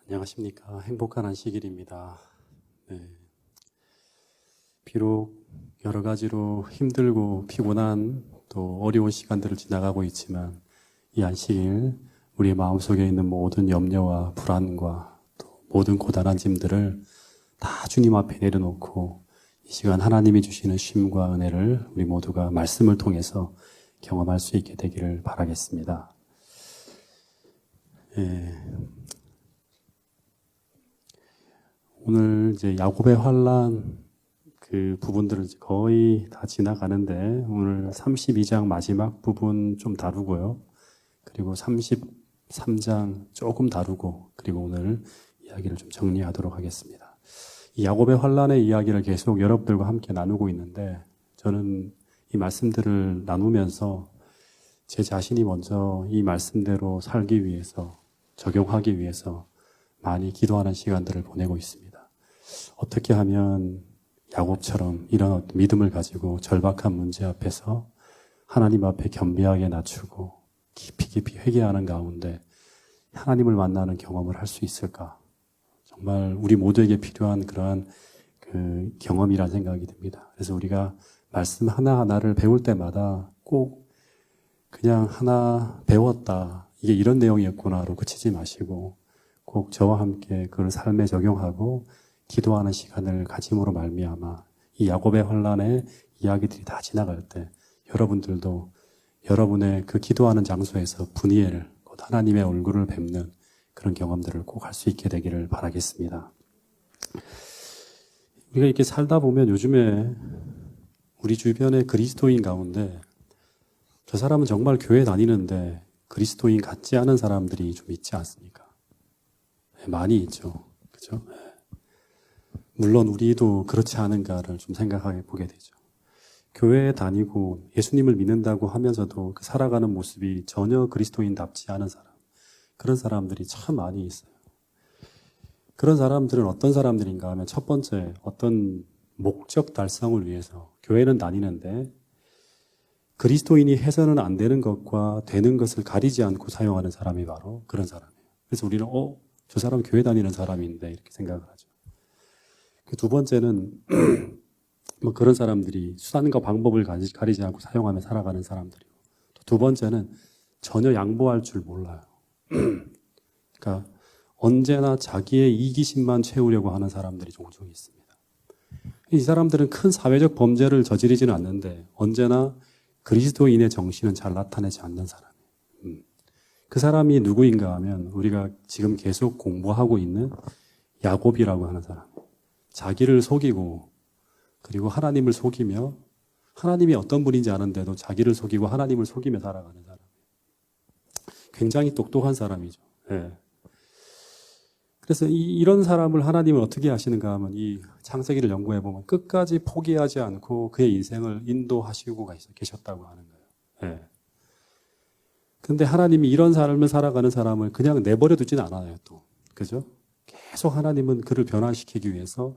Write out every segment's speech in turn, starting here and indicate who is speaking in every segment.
Speaker 1: 안녕하십니까. 행복한 안식일입니다. 네. 비록 여러 가지로 힘들고 피곤한 또 어려운 시간들을 지나가고 있지만 이 안식일 우리의 마음속에 있는 모든 염려와 불안과 또 모든 고단한 짐들을 다 주님 앞에 내려놓고 이 시간 하나님이 주시는 쉼과 은혜를 우리 모두가 말씀을 통해서 경험할 수 있게 되기를 바라겠습니다. 오늘 이제 야곱의 환란 그 부분들은 이제 거의 다 지나가는데 오늘 32장 마지막 부분 좀 다루고요. 그리고 33장 조금 다루고 그리고 오늘 이야기를 좀 정리하도록 하겠습니다. 이 야곱의 환란의 이야기를 계속 여러분들과 함께 나누고 있는데 저는 이 말씀들을 나누면서 제 자신이 먼저 이 말씀대로 살기 위해서 적용하기 위해서 많이 기도하는 시간들을 보내고 있습니다. 어떻게 하면 야곱처럼 이런 믿음을 가지고 절박한 문제 앞에서 하나님 앞에 겸비하게 낮추고 깊이 회개하는 가운데 하나님을 만나는 경험을 할 수 있을까? 정말 우리 모두에게 필요한 그러한 그 경험이란 생각이 듭니다. 그래서 우리가 말씀 하나하나를 배울 때마다 꼭 그냥 하나 배웠다. 이게 이런 내용이었구나로 그치지 마시고 꼭 저와 함께 그걸 삶에 적용하고 기도하는 시간을 가짐으로 말미암아 이 야곱의 환란의 이야기들이 다 지나갈 때 여러분들도 여러분의 그 기도하는 장소에서 분이엘, 곧 하나님의 얼굴을 뵙는 그런 경험들을 꼭 할 수 있게 되기를 바라겠습니다. 우리가 이렇게 살다 보면 요즘에 우리 주변의 그리스도인 가운데 저 사람은 정말 교회 다니는데 그리스도인 같지 않은 사람들이 좀 있지 않습니까? 많이 있죠. 그죠? 물론 우리도 그렇지 않은가를 좀 생각해 보게 되죠. 교회에 다니고 예수님을 믿는다고 하면서도 그 살아가는 모습이 전혀 그리스도인답지 않은 사람, 그런 사람들이 참 많이 있어요. 그런 사람들은 어떤 사람들인가 하면 첫 번째 어떤 목적 달성을 위해서 교회는 다니는데 그리스도인이 해서는 안 되는 것과 되는 것을 가리지 않고 사용하는 사람이 바로 그런 사람이에요. 그래서 우리는 저 사람 교회 다니는 사람인데 이렇게 생각을 하죠. 그 두 번째는 뭐 그런 사람들이 수단과 방법을 가리지 않고 사용하며 살아가는 사람들이고 또 두 번째는 전혀 양보할 줄 몰라요. 그러니까 언제나 자기의 이기심만 채우려고 하는 사람들이 종종 있습니다. 이 사람들은 큰 사회적 범죄를 저지르지는 않는데 언제나 그리스도인의 정신은 잘 나타내지 않는 사람이에요. 그 사람이 누구인가 하면 우리가 지금 계속 공부하고 있는 야곱이라고 하는 사람. 자기를 속이고 그리고 하나님을 속이며 하나님이 어떤 분인지 아는데도 자기를 속이고 하나님을 속이며 살아가는 사람. 굉장히 똑똑한 사람이죠. 네. 그래서 이런 사람을 하나님은 어떻게 하시는가 하면 이 창세기를 연구해 보면 끝까지 포기하지 않고 그의 인생을 인도하시고 계셨다고 하는 거예요. 네. 근데 하나님이 이런 삶을 살아가는 사람을 그냥 내버려 두진 않아요, 또. 그죠? 계속 하나님은 그를 변화시키기 위해서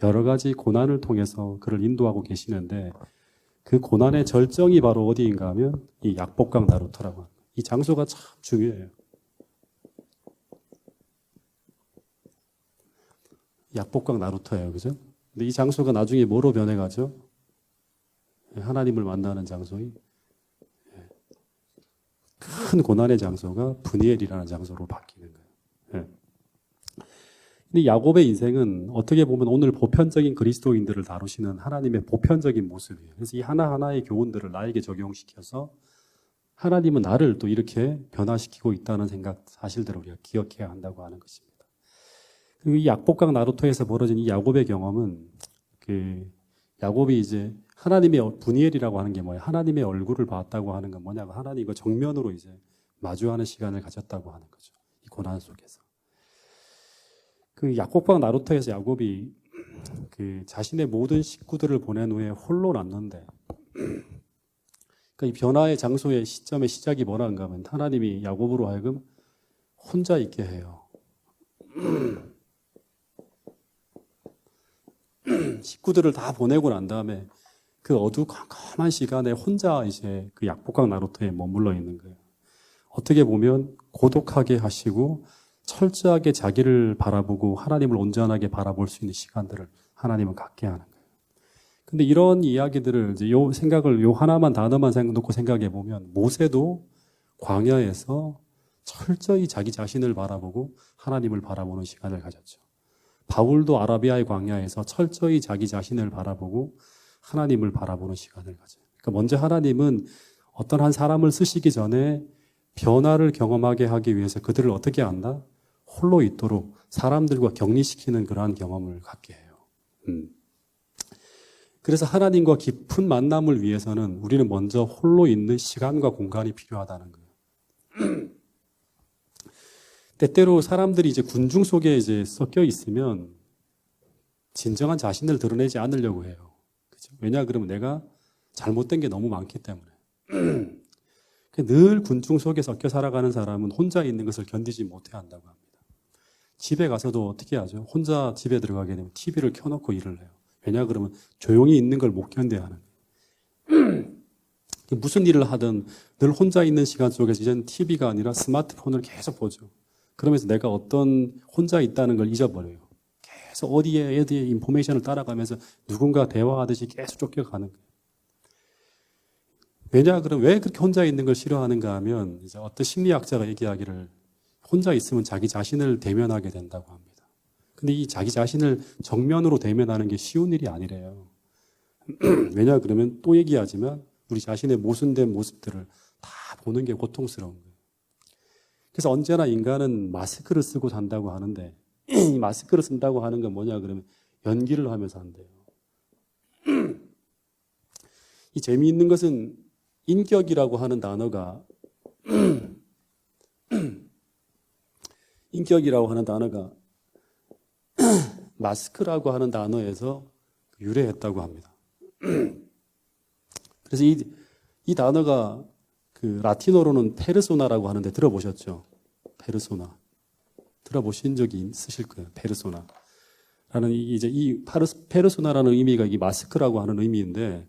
Speaker 1: 여러 가지 고난을 통해서 그를 인도하고 계시는데 그 고난의 절정이 바로 어디인가 하면 이 약복강 나루터라고 합니다. 이 장소가 참 중요해요. 약복강 나루터예요. 그죠? 근데 이 장소가 나중에 뭐로 변해가죠? 하나님을 만나는 장소인 큰 고난의 장소가 브니엘이라는 장소로 바뀌는 거예요. 근데 야곱의 인생은 어떻게 보면 오늘 보편적인 그리스도인들을 다루시는 하나님의 보편적인 모습이에요. 그래서 이 하나하나의 교훈들을 나에게 적용시켜서 하나님은 나를 또 이렇게 변화시키고 있다는 사실들을 우리가 기억해야 한다고 하는 것입니다. 그리고 이 약복강 나루토에서 벌어진 이 야곱의 경험은 야곱이 이제 하나님의 브니엘이라고 하는 게 뭐예요? 하나님의 얼굴을 봤다고 하는 건 뭐냐고 하나님과 정면으로 이제 마주하는 시간을 가졌다고 하는 거죠. 이 고난 속에서. 그 약복강 나루터에서 야곱이 자신의 모든 식구들을 보낸 후에 홀로 남는데 그러니까 이 변화의 장소의 시점의 시작이 뭐라는가 하면 하나님이 야곱으로 하여금 혼자 있게 해요. 식구들을 다 보내고 난 다음에 그 어두컴컴한 시간에 혼자 이제 그 약복강 나루터에 머물러 있는 거예요. 어떻게 보면 고독하게 하시고 철저하게 자기를 바라보고 하나님을 온전하게 바라볼 수 있는 시간들을 하나님은 갖게 하는 거예요. 근데 이런 이야기들을 이제 요 생각을 요 하나만 단어만 놓고 생각해 보면 모세도 광야에서 철저히 자기 자신을 바라보고 하나님을 바라보는 시간을 가졌죠. 바울도 아라비아의 광야에서 철저히 자기 자신을 바라보고 하나님을 바라보는 시간을 가져요. 그러니까 먼저 하나님은 어떤 한 사람을 쓰시기 전에 변화를 경험하게 하기 위해서 그들을 어떻게 한다? 홀로 있도록 사람들과 격리시키는 그러한 경험을 갖게 해요. 그래서 하나님과 깊은 만남을 위해서는 우리는 먼저 홀로 있는 시간과 공간이 필요하다는 거예요. 때때로 사람들이 이제 군중 속에 이제 섞여 있으면 진정한 자신을 드러내지 않으려고 해요. 그죠? 왜냐 그러면 내가 잘못된 게 너무 많기 때문에. 늘 군중 속에 섞여 살아가는 사람은 혼자 있는 것을 견디지 못해 한다고 합니다. 집에 가서도 어떻게 하죠? 혼자 집에 들어가게 되면 TV를 켜놓고 일을 해요. 왜냐 그러면 조용히 있는 걸 못 견뎌야 하는 거예요. 무슨 일을 하든 늘 혼자 있는 시간 속에서 이제는 TV가 아니라 스마트폰을 계속 보죠. 그러면서 내가 어떤 혼자 있다는 걸 잊어버려요. 계속 어디에 인포메이션을 따라가면서 누군가 대화하듯이 계속 쫓겨가는 거예요. 왜냐 그러면 왜 그렇게 혼자 있는 걸 싫어하는가 하면 이제 어떤 심리학자가 얘기하기를 혼자 있으면 자기 자신을 대면하게 된다고 합니다. 근데 이 자기 자신을 정면으로 대면하는 게 쉬운 일이 아니래요. 왜냐 그러면 또 얘기하지만 우리 자신의 모순된 모습들을 다 보는 게 고통스러운 거예요. 그래서 언제나 인간은 마스크를 쓰고 산다고 하는데 이 마스크를 쓴다고 하는 건 뭐냐 그러면 연기를 하면서 한대요. 이 재미있는 것은 인격이라고 하는 단어가 인격이라고 하는 단어가 마스크라고 하는 단어에서 유래했다고 합니다. 그래서 이 단어가 그 라틴어로는 페르소나라고 하는데 들어보셨죠? 페르소나. 들어보신 적이 있으실 거예요. 페르소나라는 이제 이 페르소나라는 의미가 이 마스크라고 하는 의미인데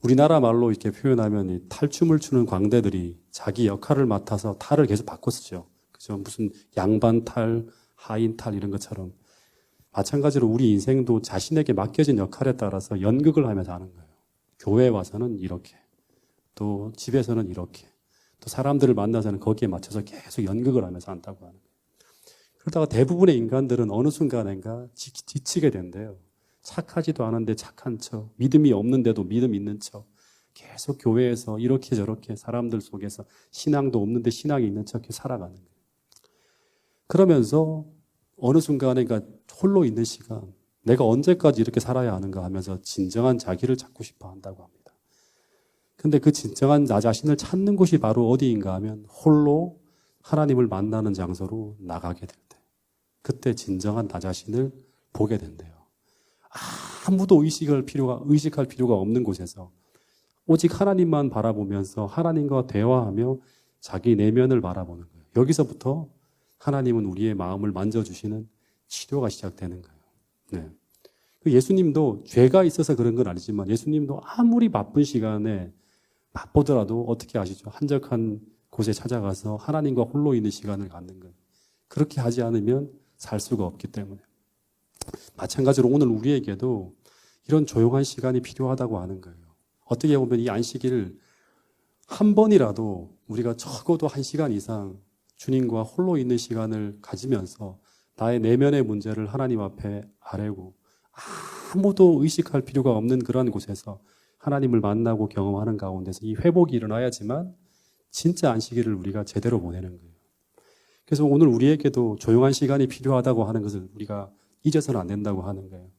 Speaker 1: 우리나라 말로 이렇게 표현하면 이 탈춤을 추는 광대들이 자기 역할을 맡아서 탈을 계속 바꿔 쓰죠. 그죠? 무슨 양반탈, 하인탈 이런 것처럼 마찬가지로 우리 인생도 자신에게 맡겨진 역할에 따라서 연극을 하면서 하는 거예요. 교회에 와서는 이렇게, 또 집에서는 이렇게, 또 사람들을 만나서는 거기에 맞춰서 계속 연극을 하면서 한다고 하는 거예요. 그러다가 대부분의 인간들은 어느 순간인가 지치게 된대요. 착하지도 않은데 착한 척, 믿음이 없는데도 믿음 있는 척, 계속 교회에서 이렇게 저렇게 사람들 속에서 신앙도 없는데 신앙이 있는 척 살아가는 거예요. 그러면서 어느 순간에 그러니까 홀로 있는 시간, 내가 언제까지 이렇게 살아야 하는가 하면서 진정한 자기를 찾고 싶어 한다고 합니다. 근데 그 진정한 나 자신을 찾는 곳이 바로 어디인가 하면 홀로 하나님을 만나는 장소로 나가게 될 때, 그때 진정한 나 자신을 보게 된대요. 아무도 의식할 필요가 없는 곳에서 오직 하나님만 바라보면서 하나님과 대화하며 자기 내면을 바라보는 거예요. 여기서부터 하나님은 우리의 마음을 만져주시는 치료가 시작되는 거예요. 네. 예수님도 죄가 있어서 그런 건 아니지만 예수님도 아무리 바쁜 시간에 바쁘더라도 어떻게 하시죠? 한적한 곳에 찾아가서 하나님과 홀로 있는 시간을 갖는 거예요. 그렇게 하지 않으면 살 수가 없기 때문에. 마찬가지로 오늘 우리에게도 이런 조용한 시간이 필요하다고 하는 거예요. 어떻게 보면 이 안식일을 한 번이라도 우리가 적어도 1시간 이상 주님과 홀로 있는 시간을 가지면서 나의 내면의 문제를 하나님 앞에 아뢰고 아무도 의식할 필요가 없는 그런 곳에서 하나님을 만나고 경험하는 가운데서 이 회복이 일어나야지만 진짜 안식일을 우리가 제대로 보내는 거예요. 그래서 오늘 우리에게도 조용한 시간이 필요하다고 하는 것을 우리가 잊어서는 안 된다고 하는 거예요.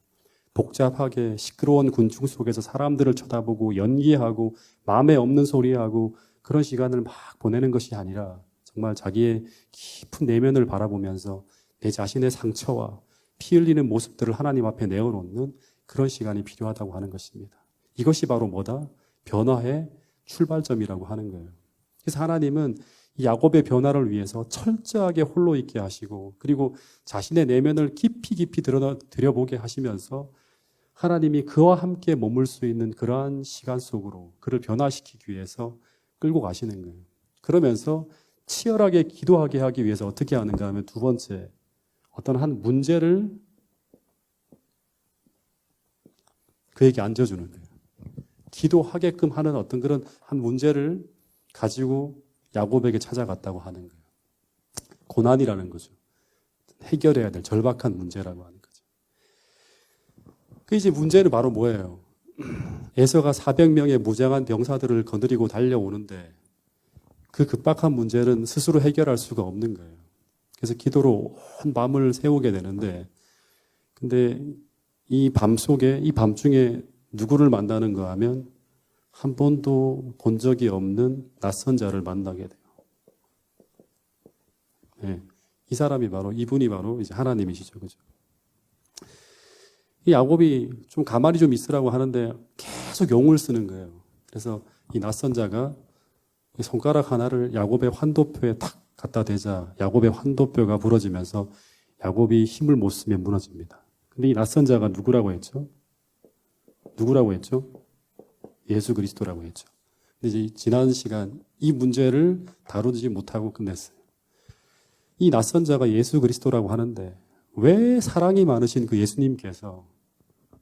Speaker 1: 복잡하게 시끄러운 군중 속에서 사람들을 쳐다보고 연기하고 마음에 없는 소리하고 그런 시간을 막 보내는 것이 아니라 정말 자기의 깊은 내면을 바라보면서 내 자신의 상처와 피 흘리는 모습들을 하나님 앞에 내어놓는 그런 시간이 필요하다고 하는 것입니다. 이것이 바로 뭐다? 변화의 출발점이라고 하는 거예요. 그래서 하나님은 이 야곱의 변화를 위해서 철저하게 홀로 있게 하시고 그리고 자신의 내면을 깊이 들여보게 하시면서 하나님이 그와 함께 머물 수 있는 그러한 시간 속으로 그를 변화시키기 위해서 끌고 가시는 거예요. 그러면서 치열하게 기도하게 하기 위해서 어떻게 하는가 하면 두 번째, 어떤 한 문제를 그에게 앉아주는 거예요. 기도하게끔 하는 어떤 그런 한 문제를 가지고 야곱에게 찾아갔다고 하는 거예요. 고난이라는 거죠. 해결해야 될 절박한 문제라고 하는 거죠. 그 이제 문제는 바로 뭐예요? 에서가 400명의 무장한 병사들을 거느리고 달려오는데 그 급박한 문제는 스스로 해결할 수가 없는 거예요. 그래서 기도로 온 밤을 세우게 되는데, 근데 이 밤속에, 이 밤중에 누구를 만나는가 하면 한 번도 본 적이 없는 낯선 자를 만나게 돼요. 네, 이 사람이 바로, 이분이 바로 이제 하나님이시죠. 그죠? 이 야곱이 좀 가만히 좀 있으라고 하는데 계속 용을 쓰는 거예요. 그래서 이 낯선 자가 손가락 하나를 야곱의 환도표에 탁 갖다 대자 야곱의 환도뼈가 부러지면서 야곱이 힘을 못 쓰며 무너집니다. 근데 이 낯선 자가 누구라고 했죠? 누구라고 했죠? 예수 그리스도라고 했죠. 근데 이제 지난 시간 이 문제를 다루지 못하고 끝냈어요. 이 낯선 자가 예수 그리스도라고 하는데 왜 사랑이 많으신 그 예수님께서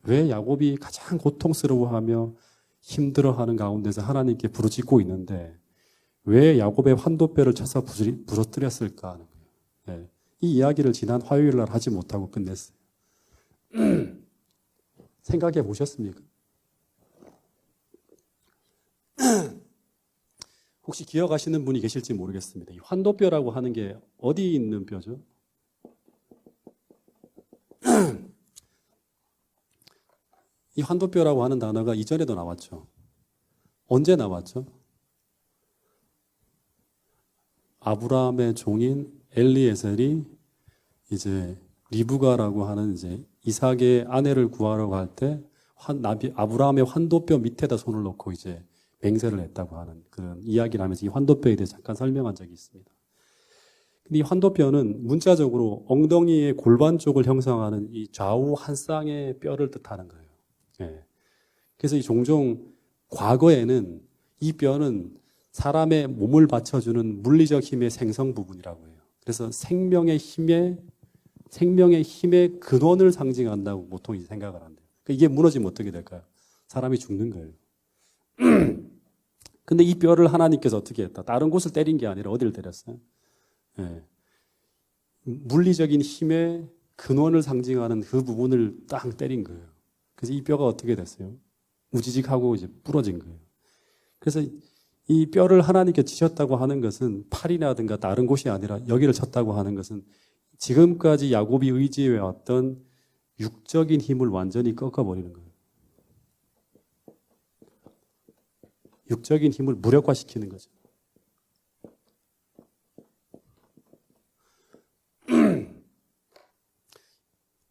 Speaker 1: 왜 야곱이 가장 고통스러워하며 힘들어하는 가운데서 하나님께 부르짖고 있는데 왜 야곱의 환도뼈를 쳐서 부러뜨렸을까 하는 거예요. 네. 이 이야기를 지난 화요일 날 하지 못하고 끝냈어요. 생각해 보셨습니까? 혹시 기억하시는 분이 계실지 모르겠습니다. 이 환도뼈라고 하는 게 어디 있는 뼈죠? 이 환도뼈라고 하는 단어가 이전에도 나왔죠. 언제 나왔죠? 아브라함의 종인 엘리에셀이 이제 리브가라고 하는 이제 이삭의 아내를 구하러 갈 때 아브라함의 환도뼈 밑에다 손을 놓고 이제 맹세를 했다고 하는 그런 이야기를 하면서 이 환도뼈에 대해 잠깐 설명한 적이 있습니다. 근데 이 환도뼈는 문자적으로 엉덩이의 골반 쪽을 형성하는 이 좌우 한 쌍의 뼈를 뜻하는 거예요. 네. 그래서 이 종종 과거에는 이 뼈는 사람의 몸을 받쳐주는 물리적 힘의 생성 부분이라고 해요. 그래서 생명의 힘의 근원을 상징한다고 보통 생각을 한대요. 그러니까 이게 무너지면 어떻게 될까요? 사람이 죽는 거예요. 근데 이 뼈를 하나님께서 어떻게 했다? 다른 곳을 때린 게 아니라 어디를 때렸어요? 네. 물리적인 힘의 근원을 상징하는 그 부분을 딱 때린 거예요. 그래서 이 뼈가 어떻게 됐어요? 우지직하고 이제 부러진 거예요. 그래서 이 뼈를 하나님께 치셨다고 하는 것은 팔이라든가 다른 곳이 아니라 여기를 쳤다고 하는 것은 지금까지 야곱이 의지해왔던 육적인 힘을 완전히 꺾어버리는 거예요. 육적인 힘을 무력화시키는 거죠.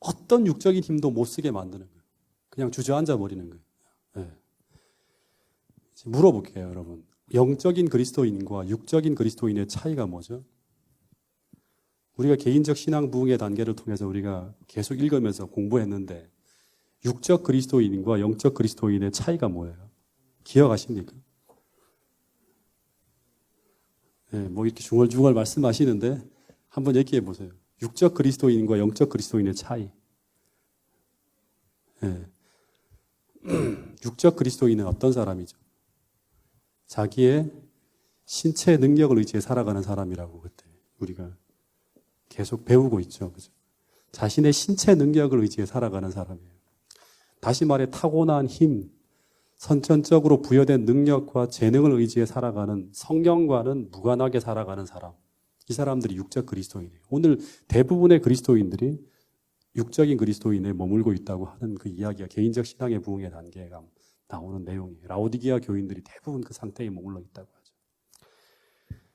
Speaker 1: 어떤 육적인 힘도 못 쓰게 만드는 거예요. 그냥 주저앉아 버리는 거예요. 네. 물어볼게요, 여러분. 영적인 그리스도인과 육적인 그리스도인의 차이가 뭐죠? 우리가 개인적 신앙 부흥의 단계를 통해서 우리가 계속 읽으면서 공부했는데 육적 그리스도인과 영적 그리스도인의 차이가 뭐예요? 기억하십니까? 네, 뭐 이렇게 중얼중얼 말씀하시는데 한번 얘기해 보세요. 육적 그리스도인과 영적 그리스도인의 차이. 네. 육적 그리스도인은 어떤 사람이죠? 자기의 신체 능력을 의지해 살아가는 사람이라고 그때 우리가 계속 배우고 있죠. 그죠? 자신의 신체 능력을 의지해 살아가는 사람이에요. 다시 말해 타고난 힘, 선천적으로 부여된 능력과 재능을 의지해 살아가는 성령과는 무관하게 살아가는 사람. 이 사람들이 육적 그리스도인이에요. 오늘 대부분의 그리스도인들이 육적인 그리스도인에 머물고 있다고 하는 그 이야기가 개인적 신앙의 부흥의 단계가 나오는 내용이에요. 라오디게아 교인들이 대부분 그 상태에 머물러 있다고 하죠.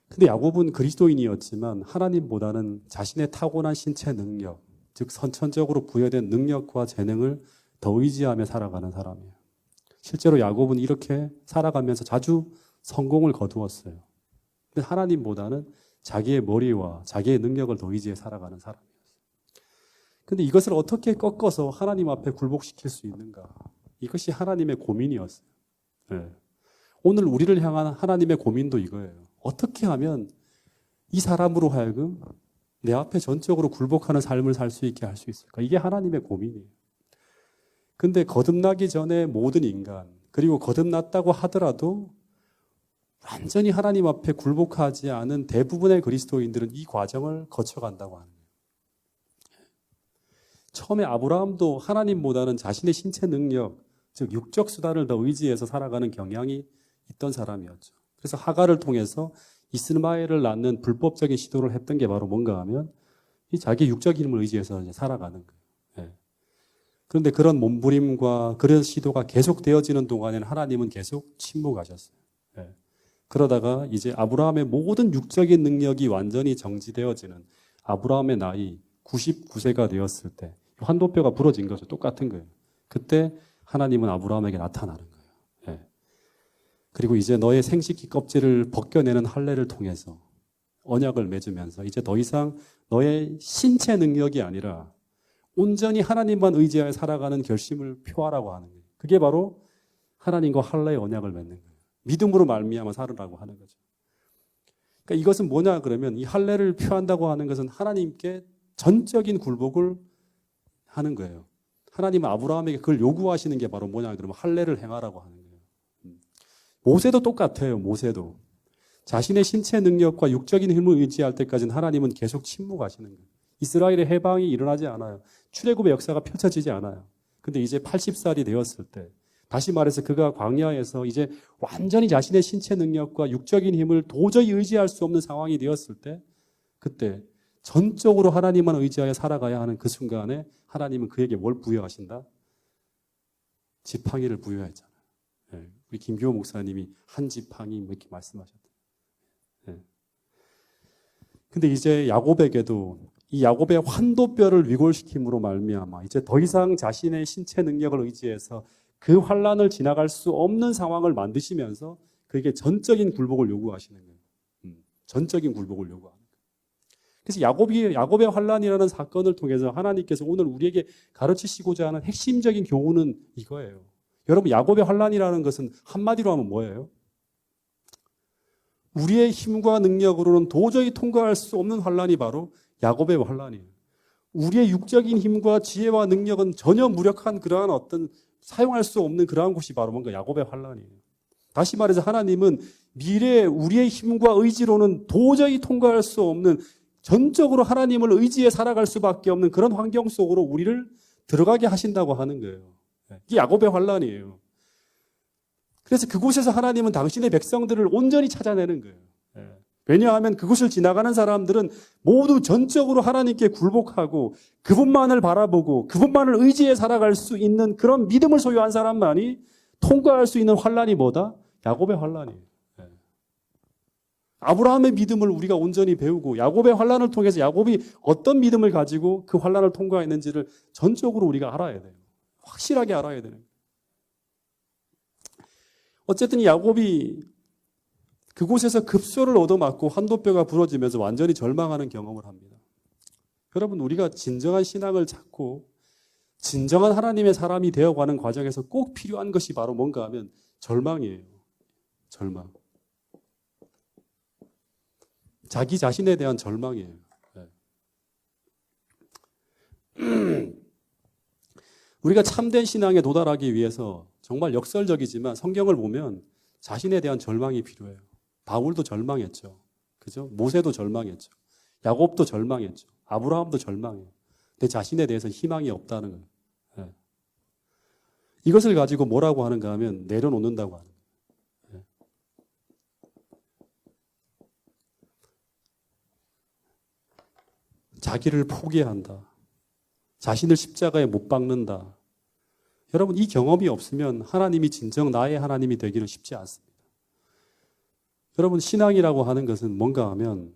Speaker 1: 근데 야곱은 그리스도인이었지만 하나님보다는 자신의 타고난 신체 능력, 즉 선천적으로 부여된 능력과 재능을 더 의지하며 살아가는 사람이에요. 실제로 야곱은 이렇게 살아가면서 자주 성공을 거두었어요. 근데 하나님보다는 자기의 머리와 자기의 능력을 더 의지해 살아가는 사람이었어요. 근데 이것을 어떻게 꺾어서 하나님 앞에 굴복시킬 수 있는가? 이것이 하나님의 고민이었어요. 네. 오늘 우리를 향한 하나님의 고민도 이거예요. 어떻게 하면 이 사람으로 하여금 내 앞에 전적으로 굴복하는 삶을 살 수 있게 할 수 있을까? 이게 하나님의 고민이에요. 근데 거듭나기 전에 모든 인간, 그리고 거듭났다고 하더라도 완전히 하나님 앞에 굴복하지 않은 대부분의 그리스도인들은 이 과정을 거쳐간다고 하는 거예요. 처음에 아브라함도 하나님보다는 자신의 신체 능력, 즉 육적 수단을 더 의지해서 살아가는 경향이 있던 사람이었죠. 그래서 하갈을 통해서 이스마엘을 낳는 불법적인 시도를 했던 게 바로 뭔가 하면 이 자기 육적인 힘을 의지해서 이제 살아가는 거예요. 예. 그런데 그런 몸부림과 그런 시도가 계속되어지는 동안에는 하나님은 계속 침묵하셨어요. 예. 그러다가 이제 아브라함의 모든 육적인 능력이 완전히 정지되어지는 아브라함의 나이 99세가 되었을 때 환도뼈가 부러진 거죠. 똑같은 거예요. 그때 하나님은 아브라함에게 나타나는 거예요. 예. 그리고 이제 너의 생식기 껍질을 벗겨내는 할례를 통해서 언약을 맺으면서 이제 더 이상 너의 신체 능력이 아니라 온전히 하나님만 의지하여 살아가는 결심을 표하라고 하는 거예요. 그게 바로 하나님과 할례의 언약을 맺는 거예요. 믿음으로 말미암아 살으라고 하는 거죠. 그러니까 이것은 뭐냐 그러면 이 할례를 표한다고 하는 것은 하나님께 전적인 굴복을 하는 거예요. 하나님은 아브라함에게 그걸 요구하시는 게 바로 뭐냐 그러면 할례를 행하라고 하는 거예요. 모세도 똑같아요. 모세도. 자신의 신체 능력과 육적인 힘을 의지할 때까지는 하나님은 계속 침묵하시는 거예요. 이스라엘의 해방이 일어나지 않아요. 출애굽의 역사가 펼쳐지지 않아요. 근데 이제 80살이 되었을 때 다시 말해서 그가 광야에서 이제 완전히 자신의 신체 능력과 육적인 힘을 도저히 의지할 수 없는 상황이 되었을 때 그때 전적으로 하나님만 의지하여 살아가야 하는 그 순간에 하나님은 그에게 뭘 부여하신다? 지팡이를 부여했잖아요. 네. 우리 김기호 목사님이 한 지팡이 이렇게 말씀하셨대요. 네. 근데 이제 야곱에게도 이 야곱의 환도뼈를 위골시킴으로 말미암아 이제 더 이상 자신의 신체 능력을 의지해서 그 환난을 지나갈 수 없는 상황을 만드시면서 그에게 전적인 굴복을 요구하시는 거예요. 전적인 굴복을 요구하는 거예요. 그래서 야곱의 환난이라는 사건을 통해서 하나님께서 오늘 우리에게 가르치시고자 하는 핵심적인 교훈은 이거예요. 여러분, 야곱의 환난이라는 것은 한마디로 하면 뭐예요? 우리의 힘과 능력으로는 도저히 통과할 수 없는 환난이 바로 야곱의 환난이에요. 우리의 육적인 힘과 지혜와 능력은 전혀 무력한 그러한 어떤 사용할 수 없는 그러한 곳이 바로 뭔가 야곱의 환난이에요. 다시 말해서 하나님은 미래에 우리의 힘과 의지로는 도저히 통과할 수 없는 전적으로 하나님을 의지해 살아갈 수밖에 없는 그런 환경 속으로 우리를 들어가게 하신다고 하는 거예요. 이게 야곱의 환난이에요. 그래서 그곳에서 하나님은 당신의 백성들을 온전히 찾아내는 거예요. 왜냐하면 그곳을 지나가는 사람들은 모두 전적으로 하나님께 굴복하고 그분만을 바라보고 그분만을 의지해 살아갈 수 있는 그런 믿음을 소유한 사람만이 통과할 수 있는 환난이 뭐다? 야곱의 환난이에요. 아브라함의 믿음을 우리가 온전히 배우고 야곱의 환난을 통해서 야곱이 어떤 믿음을 가지고 그 환난을 통과했는지를 전적으로 우리가 알아야 돼요. 확실하게 알아야 되는 거예요. 어쨌든 야곱이 그곳에서 급소를 얻어맞고 환도뼈가 부러지면서 완전히 절망하는 경험을 합니다. 여러분, 우리가 진정한 신앙을 찾고 진정한 하나님의 사람이 되어가는 과정에서 꼭 필요한 것이 바로 뭔가 하면 절망이에요. 절망. 자기 자신에 대한 절망이에요. 우리가 참된 신앙에 도달하기 위해서 정말 역설적이지만 성경을 보면 자신에 대한 절망이 필요해요. 바울도 절망했죠. 그죠? 모세도 절망했죠. 야곱도 절망했죠. 아브라함도 절망해요. 내 자신에 대해서 희망이 없다는 거예요. 네. 이것을 가지고 뭐라고 하는가 하면 내려놓는다고 하는 거예요. 네. 자기를 포기한다. 자신을 십자가에 못 박는다. 여러분, 이 경험이 없으면 하나님이 진정 나의 하나님이 되기는 쉽지 않습니다. 여러분, 신앙이라고 하는 것은 뭔가 하면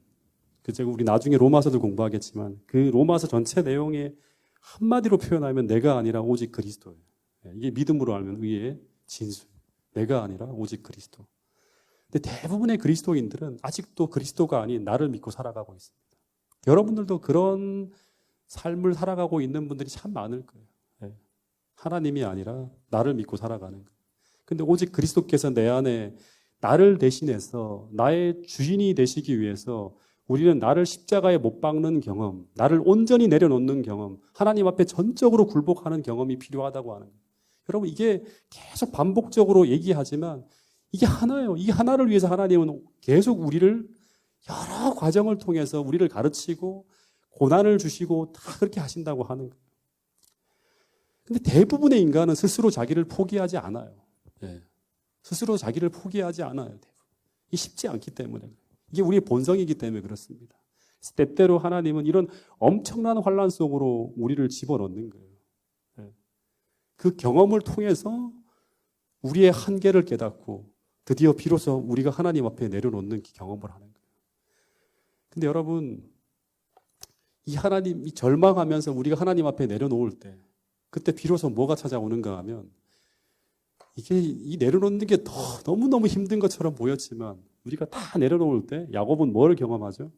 Speaker 1: 우리 나중에 로마서도 공부하겠지만 그 로마서 전체 내용에 한마디로 표현하면 내가 아니라 오직 그리스도예요. 이게 믿음으로 알면 의의 진수. 내가 아니라 오직 그리스도. 근데 대부분의 그리스도인들은 아직도 그리스도가 아닌 나를 믿고 살아가고 있습니다. 여러분들도 그런 삶을 살아가고 있는 분들이 참 많을 거예요. 하나님이 아니라 나를 믿고 살아가는 거예요. 근데 오직 그리스도께서 내 안에 나를 대신해서 나의 주인이 되시기 위해서 우리는 나를 십자가에 못 박는 경험, 나를 온전히 내려놓는 경험, 하나님 앞에 전적으로 굴복하는 경험이 필요하다고 하는 거예요. 여러분, 이게 계속 반복적으로 얘기하지만 이게 하나예요. 이 하나를 위해서 하나님은 계속 우리를 여러 과정을 통해서 우리를 가르치고 고난을 주시고 다 그렇게 하신다고 하는 거예요. 근데 대부분의 인간은 스스로 자기를 포기하지 않아요. 예. 스스로 자기를 포기하지 않아요. 대부분. 이게 쉽지 않기 때문에. 이게 우리의 본성이기 때문에 그렇습니다. 때때로 하나님은 이런 엄청난 환난 속으로 우리를 집어넣는 거예요. 예. 그 경험을 통해서 우리의 한계를 깨닫고 드디어 비로소 우리가 하나님 앞에 내려놓는 경험을 하는 거예요. 근데 여러분, 이 하나님이 절망하면서 우리가 하나님 앞에 내려놓을 때 그때 비로소 뭐가 찾아오는가 하면 이게 이 내려놓는 게 너무너무 힘든 것처럼 보였지만 우리가 다 내려놓을 때 야곱은 뭐를 경험하죠?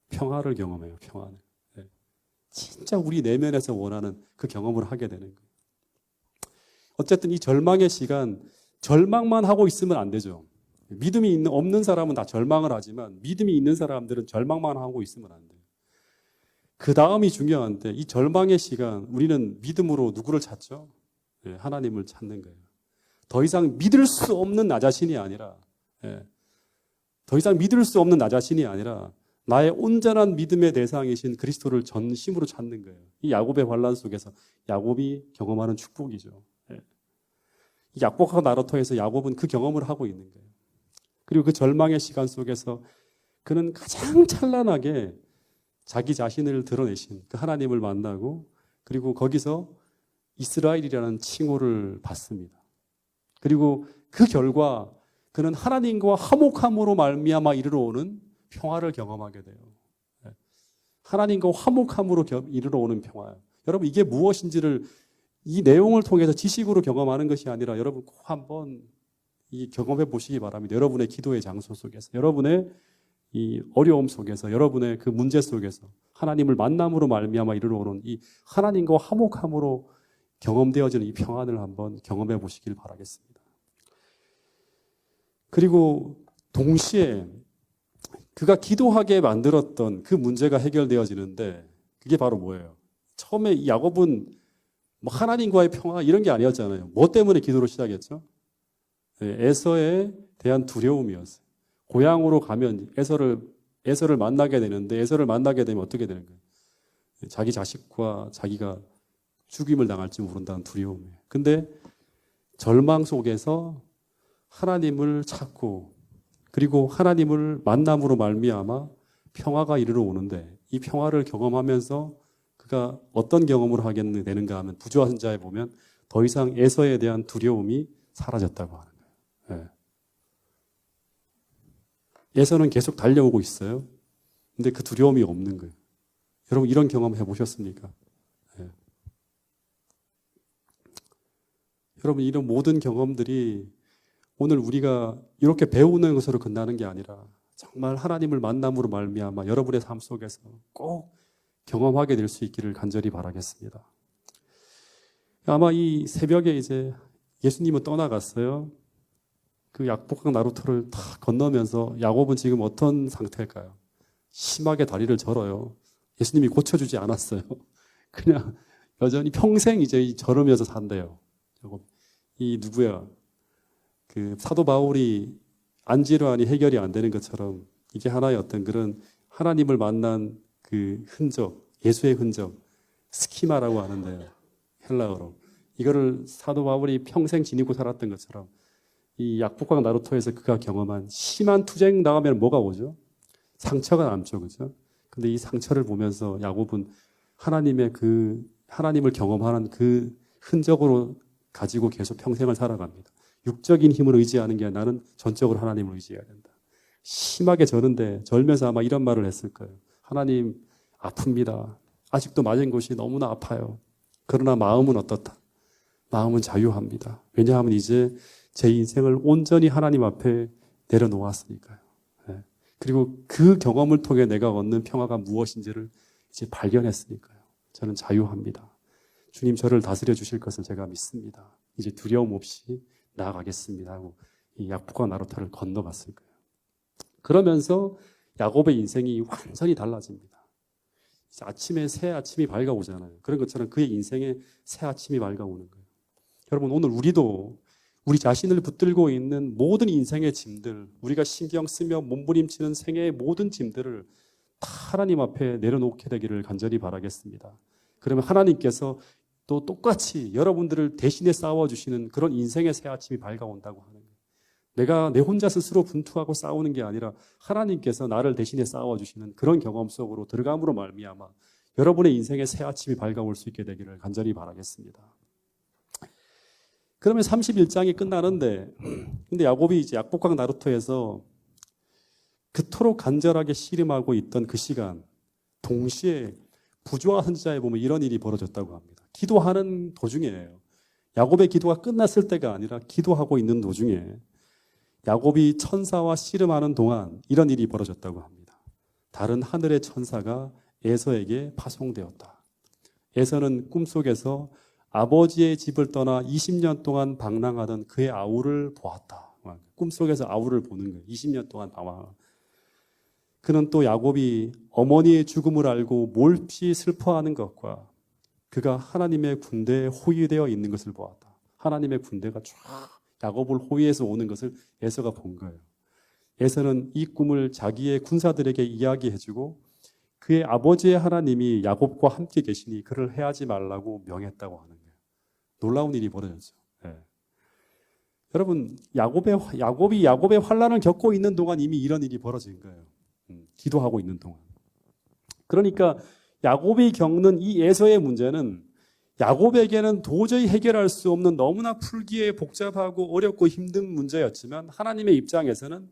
Speaker 1: 평화를 경험해요. 평화를. 네. 진짜 우리 내면에서 원하는 그 경험을 하게 되는 거예요. 어쨌든 이 절망의 시간, 절망만 하고 있으면 안 되죠. 믿음이 없는 사람은 다 절망을 하지만 믿음이 있는 사람들은 절망만 하고 있으면 안 돼요. 그 다음이 중요한데 이 절망의 시간 우리는 믿음으로 누구를 찾죠? 네, 하나님을 찾는 거예요. 더 이상 믿을 수 없는 나 자신이 아니라 더 이상 믿을 수 없는 나 자신이 아니라 나의 온전한 믿음의 대상이신 그리스도를 전심으로 찾는 거예요. 이 야곱의 환난 속에서 야곱이 경험하는 축복이죠. 이 약복과 나루토에서 야곱은 그 경험을 하고 있는 거예요. 그리고 그 절망의 시간 속에서 그는 가장 찬란하게 자기 자신을 드러내신 그 하나님을 만나고 그리고 거기서 이스라엘이라는 칭호를 받습니다. 그리고 그 결과 그는 하나님과 화목함으로 말미암아 이르러 오는 평화를 경험하게 돼요. 하나님과 화목함으로 이르러 오는 평화. 여러분 이게 무엇인지를 이 내용을 통해서 지식으로 경험하는 것이 아니라 여러분 꼭 한번 이 경험해 보시기 바랍니다. 여러분의 기도의 장소 속에서, 여러분의 이 어려움 속에서, 여러분의 그 문제 속에서 하나님을 만남으로 말미암아 이르러 오는 이 하나님과 화목함으로 경험되어지는 이 평안을 한번 경험해 보시길 바라겠습니다. 그리고 동시에 그가 기도하게 만들었던 그 문제가 해결되어지는데 그게 바로 뭐예요? 처음에 이 야곱은 뭐 하나님과의 평화 이런 게 아니었잖아요. 뭐 때문에 기도를 시작했죠? 에서에 대한 두려움이었어요. 고향으로 가면 에서를 만나게 되는데 에서를 만나게 되면 어떻게 되는 거예요? 자기 자식과 자기가 죽임을 당할지 모른다는 두려움이에요. 근데 절망 속에서 하나님을 찾고 그리고 하나님을 만남으로 말미암아 평화가 이르러 오는데 이 평화를 경험하면서 그가 어떤 경험을 하게 되는가 하면 부조한자에 보면 더 이상 에서에 대한 두려움이 사라졌다고 하는 거예요. 에서는 계속 달려오고 있어요. 근데 그 두려움이 없는 거예요. 여러분 이런 경험 해보셨습니까? 여러분 이런 모든 경험들이 오늘 우리가 이렇게 배우는 것으로 끝나는 게 아니라 정말 하나님을 만남으로 말미암아 여러분의 삶 속에서 꼭 경험하게 될 수 있기를 간절히 바라겠습니다. 아마 이 새벽에 이제 예수님은 떠나갔어요. 그 약복강 나루토를 다 건너면서 야곱은 지금 어떤 상태일까요? 심하게 다리를 절어요. 예수님이 고쳐주지 않았어요. 그냥 여전히 평생 이제 저러면서 산대요. 이 누구야? 그 사도 바울이 안질환이 해결이 안 되는 것처럼 이게 하나의 어떤 그런 하나님을 만난 그 흔적, 예수의 흔적, 스키마라고 하는데요. 헬라어로. 이거를 사도 바울이 평생 지니고 살았던 것처럼 이 약복강 나루토에서 그가 경험한 심한 투쟁 당하면 뭐가 오죠? 상처가 남죠. 그죠? 근데 이 상처를 보면서 야곱은 하나님을 경험하는 그 흔적으로 가지고 계속 평생을 살아갑니다. 육적인 힘을 의지하는 게 아니라 나는 전적으로 하나님을 의지해야 된다. 심하게 저는데 절면서 아마 이런 말을 했을 거예요. 하나님 아픕니다. 아직도 맞은 곳이 너무나 아파요. 그러나 마음은 어떻다? 마음은 자유합니다. 왜냐하면 이제 제 인생을 온전히 하나님 앞에 내려놓았으니까요. 그리고 그 경험을 통해 내가 얻는 평화가 무엇인지를 이제 발견했으니까요. 저는 자유합니다. 주님 저를 다스려 주실 것을 제가 믿습니다. 이제 두려움 없이 나아가겠습니다 하고 이 약복강 나루토를 건너갔을 거예요. 그러면서 야곱의 인생이 완전히 달라집니다. 아침에 새 아침이 밝아오잖아요. 그런 것처럼 그의 인생에 새 아침이 밝아오는 거예요. 여러분, 오늘 우리도 우리 자신을 붙들고 있는 모든 인생의 짐들, 우리가 신경 쓰며 몸부림치는 생애의 모든 짐들을 다 하나님 앞에 내려놓게 되기를 간절히 바라겠습니다. 그러면 하나님께서 또 똑같이 여러분들을 대신에 싸워주시는 그런 인생의 새 아침이 밝아온다고 하는 거예요. 내가 내 혼자 스스로 분투하고 싸우는 게 아니라 하나님께서 나를 대신에 싸워주시는 그런 경험 속으로 들어감으로 말미암아 여러분의 인생의 새 아침이 밝아올 수 있게 되기를 간절히 바라겠습니다. 그러면 31장이 끝나는데, 근데 야곱이 이제 약복강 나루터에서 그토록 간절하게 씨름하고 있던 그 시간, 동시에 부조와 선지자에 보면 이런 일이 벌어졌다고 합니다. 기도하는 도중이에요. 야곱의 기도가 끝났을 때가 아니라 기도하고 있는 도중에 야곱이 천사와 씨름하는 동안 이런 일이 벌어졌다고 합니다. 다른 하늘의 천사가 에서에게 파송되었다. 에서는 꿈속에서 아버지의 집을 떠나 20년 동안 방랑하던 그의 아우를 보았다. 꿈속에서 아우를 보는 거예요. 20년 동안 방황. 그는 또 야곱이 어머니의 죽음을 알고 몹시 슬퍼하는 것과 그가 하나님의 군대에 호위되어 있는 것을 보았다. 하나님의 군대가 쫙 야곱을 호위해서 오는 것을 에서가 본 거예요. 에서는 이 꿈을 자기의 군사들에게 이야기해주고 그의 아버지의 하나님이 야곱과 함께 계시니 그를 해하지 말라고 명했다고 하는 거예요. 놀라운 일이 벌어졌죠. 네. 여러분, 야곱이 야곱의 환난을 겪고 있는 동안 이미 이런 일이 벌어진 거예요. 기도하고 있는 동안. 그러니까 야곱이 겪는 이 에서의 문제는 야곱에게는 도저히 해결할 수 없는 너무나 풀기에 복잡하고 어렵고 힘든 문제였지만 하나님의 입장에서는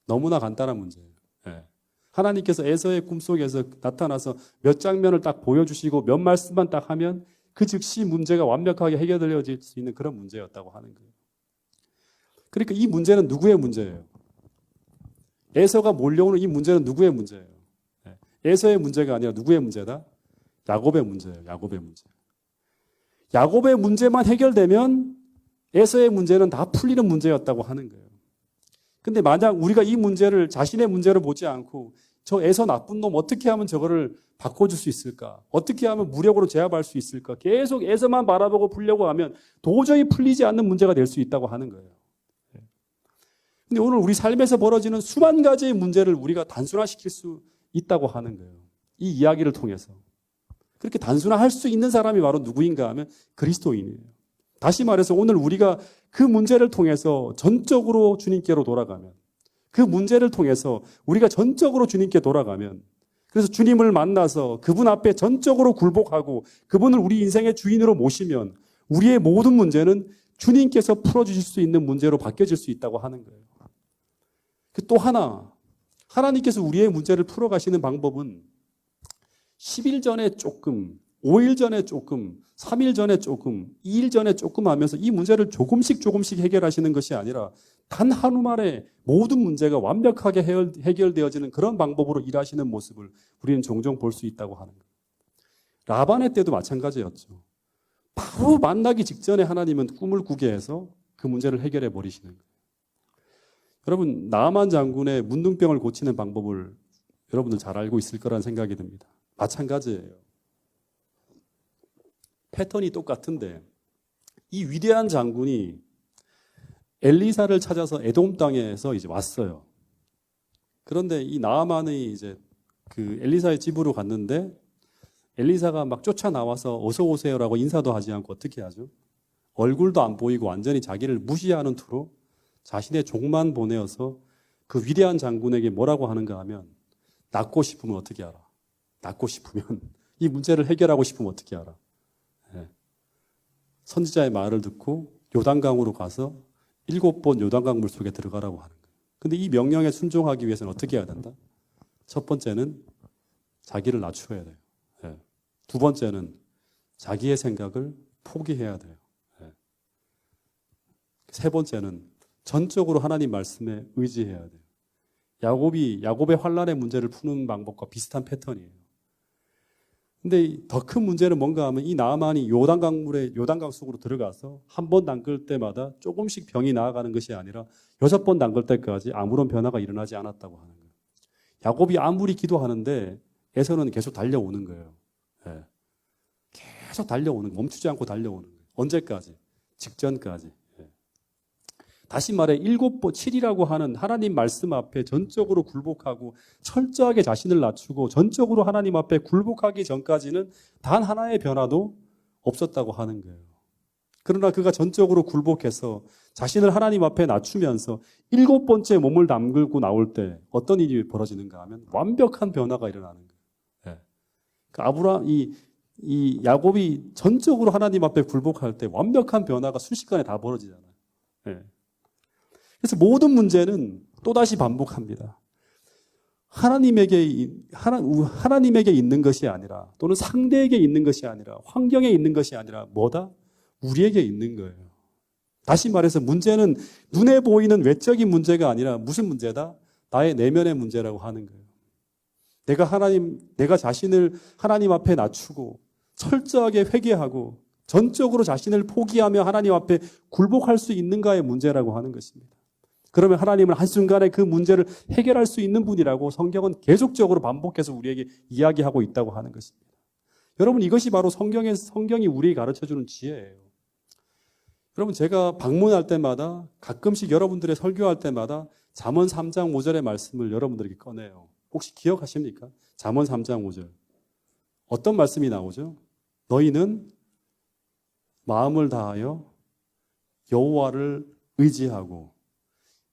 Speaker 1: 너무나 간단한 문제예요. 네. 하나님께서 에서의 꿈속에서 나타나서 몇 장면을 딱 보여주시고 몇 말씀만 딱 하면 그 즉시 문제가 완벽하게 해결되어질 수 있는 그런 문제였다고 하는 거예요. 그러니까 이 문제는 누구의 문제예요? 에서가 몰려오는 이 문제는 누구의 문제예요? 에서의 문제가 아니라 누구의 문제다? 야곱의 문제예요. 야곱의 문제. 야곱의 문제만 해결되면 에서의 문제는 다 풀리는 문제였다고 하는 거예요. 근데 만약 우리가 이 문제를 자신의 문제로 보지 않고 저 에서 나쁜 놈 어떻게 하면 저거를 바꿔줄 수 있을까? 어떻게 하면 무력으로 제압할 수 있을까? 계속 에서만 바라보고 풀려고 하면 도저히 풀리지 않는 문제가 될 수 있다고 하는 거예요. 근데 오늘 우리 삶에서 벌어지는 수만 가지의 문제를 우리가 단순화시킬 수 있다고 하는 거예요. 이 이야기를 통해서. 그렇게 단순화할 수 있는 사람이 바로 누구인가 하면 그리스도인이에요. 다시 말해서 오늘 우리가 그 문제를 통해서 전적으로 주님께로 돌아가면, 그 문제를 통해서 우리가 전적으로 주님께 돌아가면, 그래서 주님을 만나서 그분 앞에 전적으로 굴복하고 그분을 우리 인생의 주인으로 모시면 우리의 모든 문제는 주님께서 풀어주실 수 있는 문제로 바뀌어질 수 있다고 하는 거예요. 또 하나, 하나님께서 우리의 문제를 풀어가시는 방법은 10일 전에 조금, 5일 전에 조금, 3일 전에 조금, 2일 전에 조금 하면서 이 문제를 조금씩 해결하시는 것이 아니라 단 하루 만에 모든 문제가 완벽하게 해결되어지는 그런 방법으로 일하시는 모습을 우리는 종종 볼 수 있다고 하는 거예요. 라반의 때도 마찬가지였죠. 바로 만나기 직전에 하나님은 꿈을 꾸게 해서 그 문제를 해결해 버리시는 거예요. 여러분, 나아만 장군의 문둥병을 고치는 방법을 여러분들 잘 알고 있을 거라는 생각이 듭니다. 마찬가지예요. 패턴이 똑같은데 이 위대한 장군이 엘리사를 찾아서 에돔 땅에서 이제 왔어요. 그런데 이 나아만이 이제 그 엘리사의 집으로 갔는데 엘리사가 막 쫓아 나와서 어서 오세요라고 인사도 하지 않고 어떻게 하죠? 얼굴도 안 보이고 완전히 자기를 무시하는 투로 자신의 종만 보내어서 그 위대한 장군에게 뭐라고 하는가 하면 낫고 싶으면 어떻게 알아? 낫고 싶으면 이 문제를 해결하고 싶으면 어떻게 알아? 네. 선지자의 말을 듣고 요단강으로 가서 7번 요단강 물속에 들어가라고 하는 거예요. 근데 이 명령에 순종하기 위해서는 어떻게 해야 된다? 첫 번째는 자기를 낮춰야 돼요. 네. 두 번째는 자기의 생각을 포기해야 돼요. 네. 세 번째는 전적으로 하나님 말씀에 의지해야 돼요. 야곱의 환난의 문제를 푸는 방법과 비슷한 패턴이에요. 근데 더 큰 문제는 뭔가 하면 이 나아만이 요단강 속으로 들어가서 한 번 담글 때마다 조금씩 병이 나아가는 것이 아니라 6번 담글 때까지 아무런 변화가 일어나지 않았다고 하는 거예요. 야곱이 아무리 기도하는데 에서는 계속 달려오는 거예요. 예. 계속 달려오는, 멈추지 않고 달려오는 거예요. 언제까지? 직전까지. 예. 다시 말해 7이라고 하는 하나님 말씀 앞에 전적으로 굴복하고 철저하게 자신을 낮추고 전적으로 하나님 앞에 굴복하기 전까지는 단 하나의 변화도 없었다고 하는 거예요. 그러나 그가 전적으로 굴복해서 자신을 하나님 앞에 낮추면서 7번째 몸을 담글고 나올 때 어떤 일이 벌어지는가 하면 완벽한 변화가 일어나는 거예요. 예. 이 야곱이 전적으로 하나님 앞에 굴복할 때 완벽한 변화가 순식간에 다 벌어지잖아요. 예. 그래서 모든 문제는 또다시 반복합니다. 하나님에게 있는 것이 아니라 또는 상대에게 있는 것이 아니라 환경에 있는 것이 아니라 뭐다? 우리에게 있는 거예요. 다시 말해서 문제는 눈에 보이는 외적인 문제가 아니라 무슨 문제다? 나의 내면의 문제라고 하는 거예요. 내가 자신을 하나님 앞에 낮추고 철저하게 회개하고 전적으로 자신을 포기하며 하나님 앞에 굴복할 수 있는가의 문제라고 하는 것입니다. 그러면 하나님은 한순간에 그 문제를 해결할 수 있는 분이라고 성경은 계속적으로 반복해서 우리에게 이야기하고 있다고 하는 것입니다. 여러분, 이것이 바로 성경이 우리에게 가르쳐주는 지혜예요. 여러분, 제가 방문할 때마다 가끔씩 여러분들의 설교할 때마다 잠언 3장 5절의 말씀을 여러분들에게 꺼내요. 혹시 기억하십니까? 잠언 3장 5절. 어떤 말씀이 나오죠? 너희는 마음을 다하여 여호와를 의지하고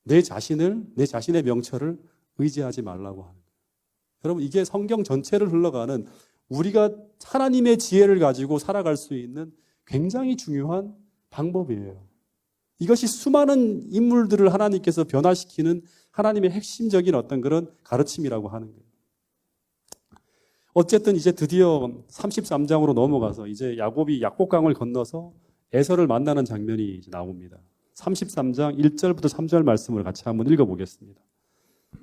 Speaker 1: 내 자신의 명철을 의지하지 말라고 하는 거예요. 여러분, 이게 성경 전체를 흘러가는 우리가 하나님의 지혜를 가지고 살아갈 수 있는 굉장히 중요한 방법이에요. 이것이 수많은 인물들을 하나님께서 변화시키는 하나님의 핵심적인 어떤 그런 가르침이라고 하는 거예요. 어쨌든 이제 드디어 33장으로 넘어가서 이제 야곱이 약복강을 건너서 에서를 만나는 장면이 이제 나옵니다. 33장 1절부터 3절 말씀을 같이 한번 읽어보겠습니다.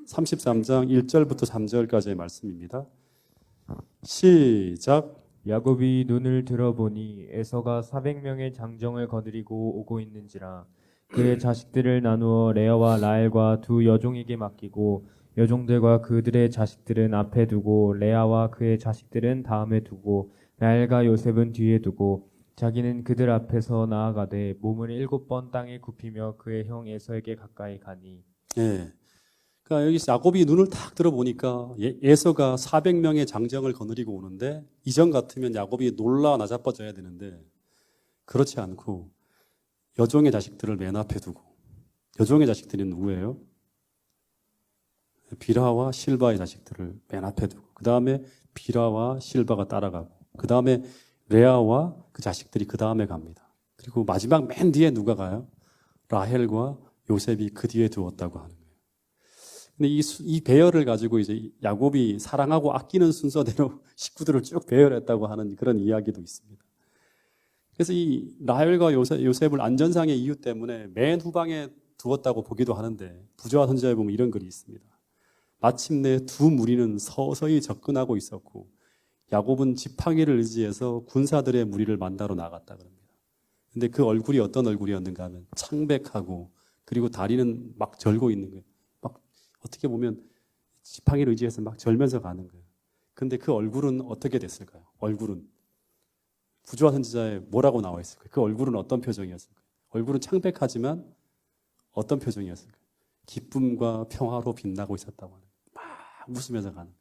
Speaker 1: 33장 1절부터 3절까지의 말씀입니다. 시작.
Speaker 2: 야곱이 눈을 들어보니 에서가 400명의 장정을 거느리고 오고 있는지라. 그의 자식들을 나누어 레아와 라헬과 두 여종에게 맡기고 여종들과 그들의 자식들은 앞에 두고 레아와 그의 자식들은 다음에 두고 라헬과 요셉은 뒤에 두고 자기는 그들 앞에서 나아가되 몸을 7번 땅에 굽히며 그의 형 에서에게 가까이 가니.
Speaker 1: 예. 그러니까 여기서 야곱이 눈을 탁 들어보니까 에서가 400명의 장정을 거느리고 오는데 이전 같으면 야곱이 놀라 나자빠져야 되는데 그렇지 않고 여종의 자식들을 맨 앞에 두고, 여종의 자식들이 누구예요? 비라와 실바의 자식들을 맨 앞에 두고, 그 다음에 비라와 실바가 따라가고, 그 다음에 레아와 그 자식들이 그 다음에 갑니다. 그리고 마지막 맨 뒤에 누가 가요? 라헬과 요셉이 그 뒤에 두었다고 하는 거예요. 근데 이 배열을 가지고 이제 야곱이 사랑하고 아끼는 순서대로 식구들을 쭉 배열했다고 하는 그런 이야기도 있습니다. 그래서 이 라헬과 요셉을 안전상의 이유 때문에 맨 후방에 두었다고 보기도 하는데 부조와 선지자에 보면 이런 글이 있습니다. 마침내 두 무리는 서서히 접근하고 있었고 야곱은 지팡이를 의지해서 군사들의 무리를 만나러 나갔다 그럽니다. 근데 그 얼굴이 어떤 얼굴이었는가 하면 창백하고 그리고 다리는 막 절고 있는 거예요. 막 어떻게 보면 지팡이를 의지해서 막 절면서 가는 거예요. 근데 그 얼굴은 어떻게 됐을까요? 얼굴은 부조와 선지자에 뭐라고 나와 있을까요? 그 얼굴은 어떤 표정이었을까요? 얼굴은 창백하지만 어떤 표정이었을까요? 기쁨과 평화로 빛나고 있었다고 하는 거예요. 막 웃으면서 가는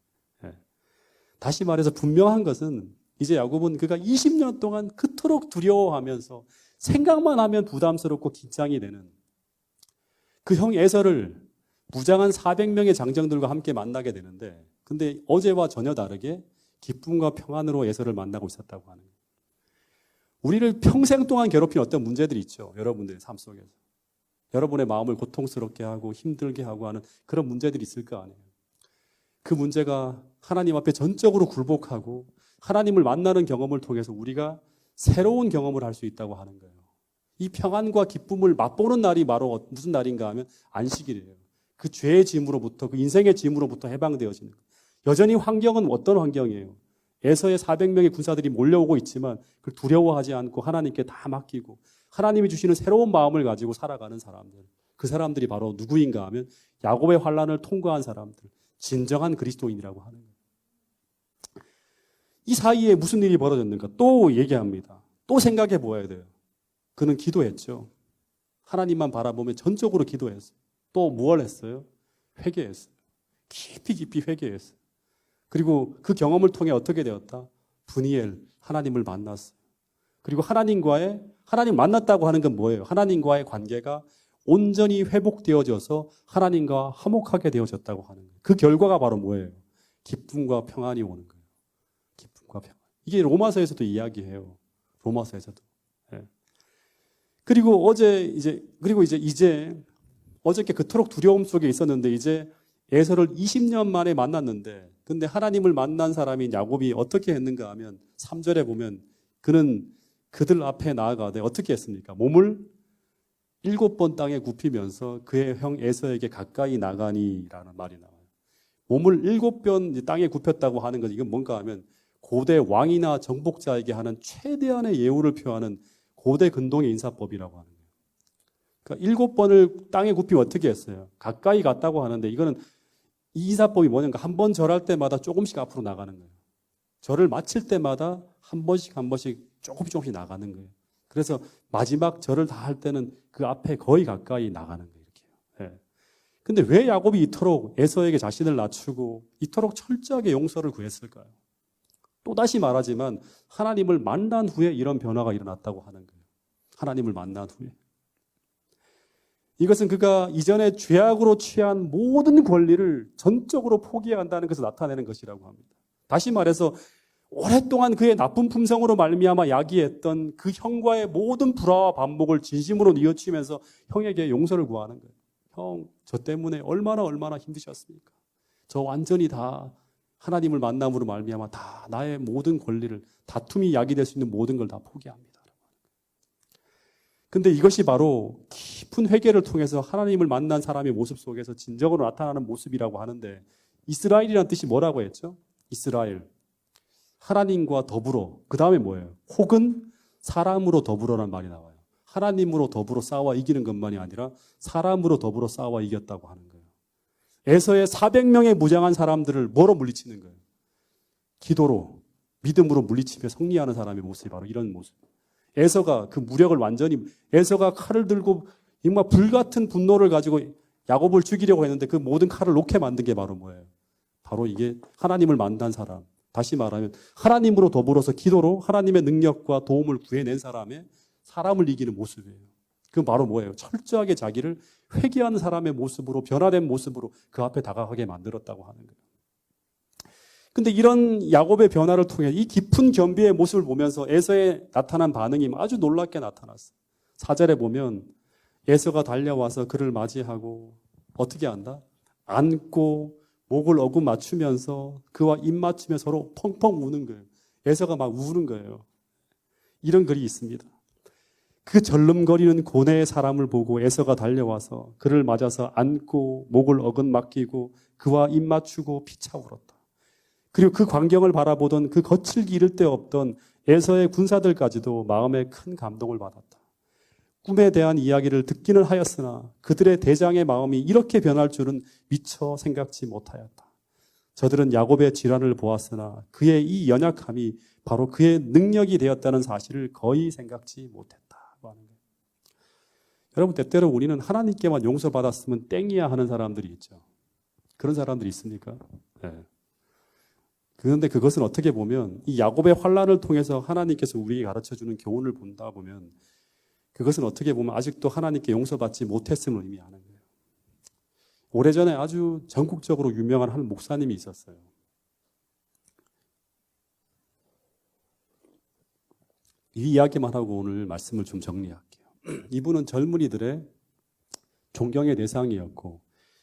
Speaker 1: 거예요. 다시 말해서 분명한 것은 이제 야곱은 그가 20년 동안 그토록 두려워하면서 생각만 하면 부담스럽고 긴장이 되는 그 형 에서를 무장한 400명의 장정들과 함께 만나게 되는데 근데 어제와 전혀 다르게 기쁨과 평안으로 에서를 만나고 있었다고 하는 거예요. 우리를 평생 동안 괴롭힌 어떤 문제들이 있죠. 여러분들의 삶 속에서. 여러분의 마음을 고통스럽게 하고 힘들게 하고 하는 그런 문제들이 있을 거 아니에요. 그 문제가 하나님 앞에 전적으로 굴복하고 하나님을 만나는 경험을 통해서 우리가 새로운 경험을 할 수 있다고 하는 거예요. 이 평안과 기쁨을 맛보는 날이 바로 무슨 날인가 하면 안식일이에요. 그 죄의 짐으로부터 그 인생의 짐으로부터 해방되어지는 거예요. 여전히 환경은 어떤 환경이에요? 에서의 400명의 군사들이 몰려오고 있지만 그걸 두려워하지 않고 하나님께 다 맡기고 하나님이 주시는 새로운 마음을 가지고 살아가는 사람들. 그 사람들이 바로 누구인가 하면 야곱의 환난을 통과한 사람들, 진정한 그리스도인이라고 하는 거예요. 이 사이에 무슨 일이 벌어졌는가? 또 얘기합니다. 또 생각해 보아야 돼요. 그는 기도했죠. 하나님만 바라보며 전적으로 기도했어요. 또 무엇을 했어요? 회개했어요. 깊이 회개했어요. 그리고 그 경험을 통해 어떻게 되었다? 분이엘, 하나님을 만났어요. 그리고 하나님 만났다고 하는 건 뭐예요? 하나님과의 관계가 온전히 회복되어져서 하나님과 화목하게 되어졌다고 하는 거예요. 그 결과가 바로 뭐예요? 기쁨과 평안이 오는 거예요. 기쁨과 평안. 이게 로마서에서도 이야기해요. 로마서에서도. 예. 그리고 이제 어저께 그토록 두려움 속에 있었는데 이제 에서를 20년 만에 만났는데 근데 하나님을 만난 사람인 야곱이 어떻게 했는가 하면 3절에 보면 그는 그들 앞에 나아가되 어떻게 했습니까? 몸을 7번 땅에 굽히면서 그의 형 에서에게 가까이 나가니라는 말이 나와요. 몸을 7번 땅에 굽혔다고 하는 건 이건 뭔가 하면 고대 왕이나 정복자에게 하는 최대한의 예우를 표하는 고대 근동의 인사법이라고 하는 거예요. 그러니까 7번을 땅에 굽히면 어떻게 했어요? 가까이 갔다고 하는데 이거는 이 인사법이 뭐냐면 한 번 절할 때마다 조금씩 앞으로 나가는 거예요. 절을 마칠 때마다 한 번씩 조금씩 나가는 거예요. 그래서 마지막 절을 다 할 때는 그 앞에 거의 가까이 나가는 거예요. 이렇게요. 예. 근데 왜 야곱이 이토록 에서에게 자신을 낮추고 이토록 철저하게 용서를 구했을까요? 또다시 말하지만 하나님을 만난 후에 이런 변화가 일어났다고 하는 거예요. 하나님을 만난 후에. 이것은 그가 이전에 죄악으로 취한 모든 권리를 전적으로 포기해야 한다는 것을 나타내는 것이라고 합니다. 다시 말해서 오랫동안 그의 나쁜 품성으로 말미암아 야기했던 그 형과의 모든 불화와 반목을 진심으로 뉘우치면서 형에게 용서를 구하는 거예요. 형, 저 때문에 얼마나 힘드셨습니까? 저 완전히 다 하나님을 만남으로 말미암아 다 나의 모든 권리를 다툼이 야기될 수 있는 모든 걸 다 포기합니다. 근데 이것이 바로 깊은 회개를 통해서 하나님을 만난 사람의 모습 속에서 진정으로 나타나는 모습이라고 하는데 이스라엘이라는 뜻이 뭐라고 했죠? 이스라엘. 하나님과 더불어. 그 다음에 뭐예요? 혹은 사람으로 더불어라는 말이 나와요. 하나님으로 더불어 싸워 이기는 것만이 아니라 사람으로 더불어 싸워 이겼다고 하는 거예요. 에서의 400명의 무장한 사람들을 뭐로 물리치는 거예요? 기도로, 믿음으로 물리치며 승리하는 사람의 모습이 바로 이런 모습. 에서가 그 무력을 에서가 칼을 들고 정말 불같은 분노를 가지고 야곱을 죽이려고 했는데 그 모든 칼을 놓게 만든 게 바로 뭐예요? 바로 이게 하나님을 만난 사람. 다시 말하면 하나님으로 더불어서 기도로 하나님의 능력과 도움을 구해낸 사람을 이기는 모습이에요. 그건 바로 뭐예요? 철저하게 자기를 회개하는 사람의 모습으로 변화된 모습으로 그 앞에 다가가게 만들었다고 하는 거예요. 근데 이런 야곱의 변화를 통해 이 깊은 겸비의 모습을 보면서 에서에 나타난 반응이 아주 놀랍게 나타났어요. 4절에 보면 에서가 달려와서 그를 맞이하고 어떻게 한다? 안고 목을 어긋 맞추면서 그와 입 맞추며 서로 펑펑 우는 거예요. 에서가 막 우는 거예요. 이런 글이 있습니다. 그 절름거리는 고뇌의 사람을 보고 에서가 달려와서 그를 맞아서 안고 목을 어긋 맡기고 그와 입 맞추고 피차 울었다. 그리고 그 광경을 바라보던 그 거칠기 이를 데 없던 에서의 군사들까지도 마음에 큰 감동을 받았다. 꿈에 대한 이야기를 듣기는 하였으나 그들의 대장의 마음이 이렇게 변할 줄은 미처 생각지 못하였다. 저들은 야곱의 질환을 보았으나 그의 이 연약함이 바로 그의 능력이 되었다는 사실을 거의 생각지 못했다고 하는 거예요. 여러분, 때때로 우리는 하나님께만 용서받았으면 땡이야 하는 사람들이 있죠. 그런 사람들이 있습니까? 네. 그런데 그것은 어떻게 보면 이 야곱의 환난을 통해서 하나님께서 우리에게 가르쳐주는 교훈을 본다 보면 그것은 어떻게 보면 아직도 하나님께 용서받지 못했음을 의미하는 거예요. 오래전에 아주 전국적으로 유명한 한 목사님이 있었어요. 이 이야기만 하고 오늘 말씀을 좀 정리할게요. 이분은 젊은이들의 존경의 대상이었고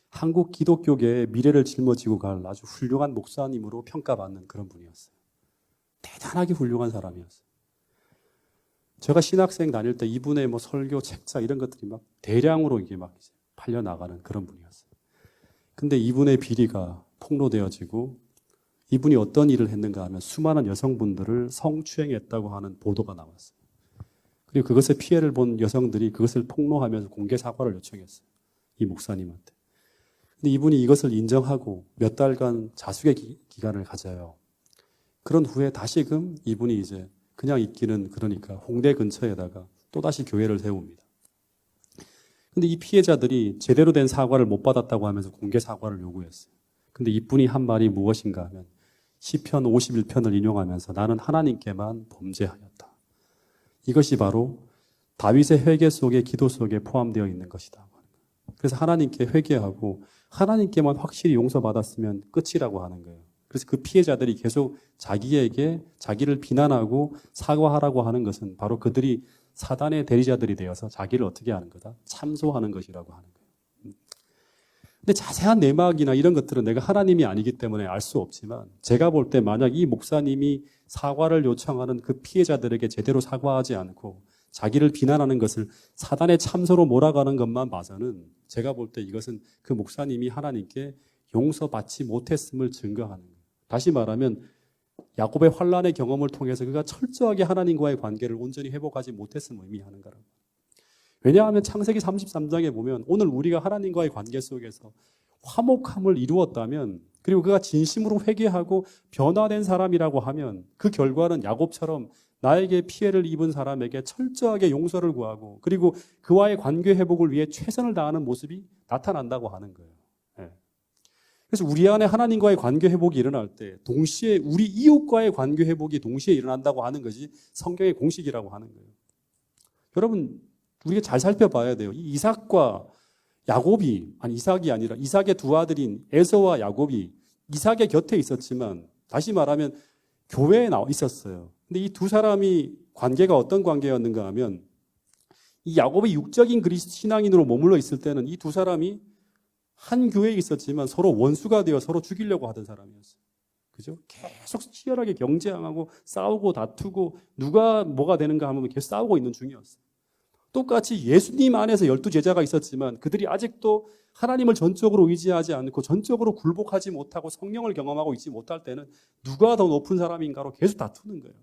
Speaker 1: 한국 기독교계의 미래를 짊어지고 갈 아주 훌륭한 목사님으로 평가받는 그런 분이었어요. 대단하게 훌륭한 사람이었어요. 제가 신학생 다닐 때 이분의 설교, 책자 이런 것들이 막 대량으로 이게 막 팔려 나가는 그런 분이었어요. 근데 이분의 비리가 폭로되어지고 이분이 어떤 일을 했는가 하면 수많은 여성분들을 성추행했다고 하는 보도가 나왔어요. 그리고 그것의 피해를 본 여성들이 그것을 폭로하면서 공개 사과를 요청했어요. 이 목사님한테. 근데 이분이 이것을 인정하고 몇 달간 자숙의 기간을 가져요. 그런 후에 다시금 이분이 이제 그냥 있기는 그러니까 홍대 근처에다가 또다시 교회를 세웁니다. 근데 이 피해자들이 제대로 된 사과를 못 받았다고 하면서 공개 사과를 요구했어요. 근데 이분이 한 말이 무엇인가 하면 시편 51편을 인용하면서 나는 하나님께만 범죄하였다. 이것이 바로 다윗의 회개 속에 기도 속에 포함되어 있는 것이다. 그래서 하나님께 회개하고 하나님께만 확실히 용서받았으면 끝이라고 하는 거예요. 그래서 그 피해자들이 계속 자기에게 자기를 비난하고 사과하라고 하는 것은 바로 그들이 사단의 대리자들이 되어서 자기를 어떻게 하는 거다? 참소하는 것이라고 하는 거예요. 근데 자세한 내막이나 이런 것들은 내가 하나님이 아니기 때문에 알 수 없지만 제가 볼 때 만약 이 목사님이 사과를 요청하는 그 피해자들에게 제대로 사과하지 않고 자기를 비난하는 것을 사단의 참소로 몰아가는 것만 봐서는 제가 볼 때 이것은 그 목사님이 하나님께 용서받지 못했음을 증거하는 거예요. 다시 말하면 야곱의 환난의 경험을 통해서 그가 철저하게 하나님과의 관계를 온전히 회복하지 못했음을 의미하는 거라고. 왜냐하면 창세기 33장에 보면 오늘 우리가 하나님과의 관계 속에서 화목함을 이루었다면 그리고 그가 진심으로 회개하고 변화된 사람이라고 하면 그 결과는 야곱처럼 나에게 피해를 입은 사람에게 철저하게 용서를 구하고 그리고 그와의 관계 회복을 위해 최선을 다하는 모습이 나타난다고 하는 거예요. 그래서 우리 안에 하나님과의 관계 회복이 일어날 때 동시에 우리 이웃과의 관계 회복이 동시에 일어난다고 하는 것이 성경의 공식이라고 하는 거예요. 여러분 우리가 잘 살펴봐야 돼요. 이 이삭과 야곱이 이삭이 아니라 이삭의 두 아들인 에서와 야곱이 이삭의 곁에 있었지만 다시 말하면 교회에 나와 있었어요. 근데 이 두 사람이 관계가 어떤 관계였는가 하면 이 야곱이 육적인 그리스도 신앙인으로 머물러 있을 때는 이 두 사람이 한 교회에 있었지만 서로 원수가 되어 서로 죽이려고 하던 사람이었어요. 그죠? 계속 치열하게 경쟁하고 싸우고 다투고 누가 뭐가 되는가 하면 계속 싸우고 있는 중이었어요. 똑같이 예수님 안에서 12제자가 있었지만 그들이 아직도 하나님을 전적으로 의지하지 않고 전적으로 굴복하지 못하고 성령을 경험하고 있지 못할 때는 누가 더 높은 사람인가로 계속 다투는 거예요.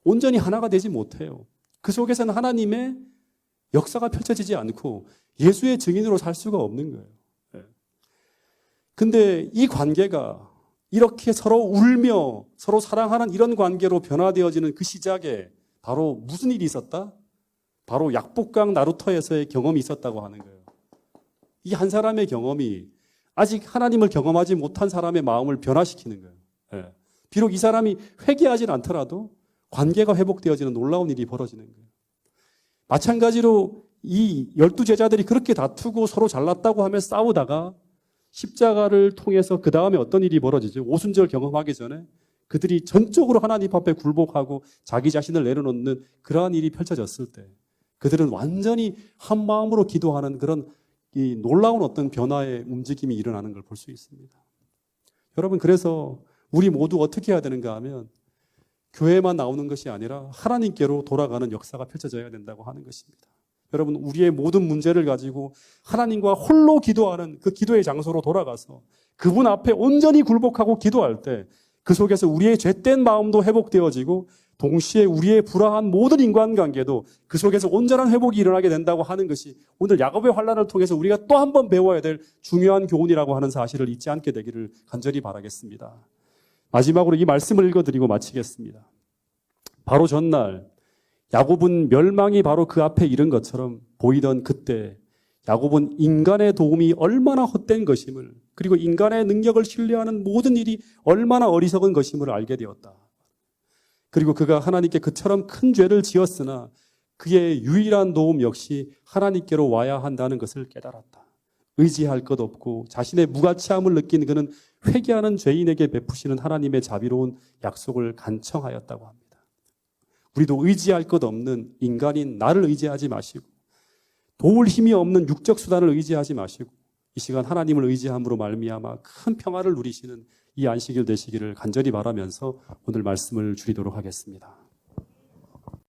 Speaker 1: 온전히 하나가 되지 못해요. 그 속에서는 하나님의 역사가 펼쳐지지 않고 예수의 증인으로 살 수가 없는 거예요. 근데 이 관계가 이렇게 서로 울며 서로 사랑하는 이런 관계로 변화되어지는 그 시작에 바로 무슨 일이 있었다? 바로 약복강 나루터에서의 경험이 있었다고 하는 거예요. 이 한 사람의 경험이 아직 하나님을 경험하지 못한 사람의 마음을 변화시키는 거예요. 비록 이 사람이 회개하진 않더라도 관계가 회복되어지는 놀라운 일이 벌어지는 거예요. 마찬가지로 이 12제자들이 그렇게 다투고 서로 잘났다고 하며 싸우다가 십자가를 통해서 그 다음에 어떤 일이 벌어지죠? 오순절 경험하기 전에 그들이 전적으로 하나님 앞에 굴복하고 자기 자신을 내려놓는 그러한 일이 펼쳐졌을 때 그들은 완전히 한 마음으로 기도하는 그런 이 놀라운 어떤 변화의 움직임이 일어나는 걸 볼 수 있습니다. 여러분 그래서 우리 모두 어떻게 해야 되는가 하면 교회만 나오는 것이 아니라 하나님께로 돌아가는 역사가 펼쳐져야 된다고 하는 것입니다. 여러분 우리의 모든 문제를 가지고 하나님과 홀로 기도하는 그 기도의 장소로 돌아가서 그분 앞에 온전히 굴복하고 기도할 때 그 속에서 우리의 죄된 마음도 회복되어지고 동시에 우리의 불화한 모든 인간관계도 그 속에서 온전한 회복이 일어나게 된다고 하는 것이 오늘 야곱의 환난을 통해서 우리가 또 한 번 배워야 될 중요한 교훈이라고 하는 사실을 잊지 않게 되기를 간절히 바라겠습니다. 마지막으로 이 말씀을 읽어드리고 마치겠습니다. 바로 전날 야곱은 멸망이 바로 그 앞에 이른 것처럼 보이던 그때 야곱은 인간의 도움이 얼마나 헛된 것임을 그리고 인간의 능력을 신뢰하는 모든 일이 얼마나 어리석은 것임을 알게 되었다. 그리고 그가 하나님께 그처럼 큰 죄를 지었으나 그의 유일한 도움 역시 하나님께로 와야 한다는 것을 깨달았다. 의지할 것 없고 자신의 무가치함을 느낀 그는 회개하는 죄인에게 베푸시는 하나님의 자비로운 약속을 간청하였다고 합니다. 우리도 의지할 것 없는 인간인 나를 의지하지 마시고 도울 힘이 없는 육적 수단을 의지하지 마시고 이 시간 하나님을 의지함으로 말미암아 큰 평화를 누리시는 이 안식일 되시기를 간절히 바라면서 오늘 말씀을 줄이도록 하겠습니다.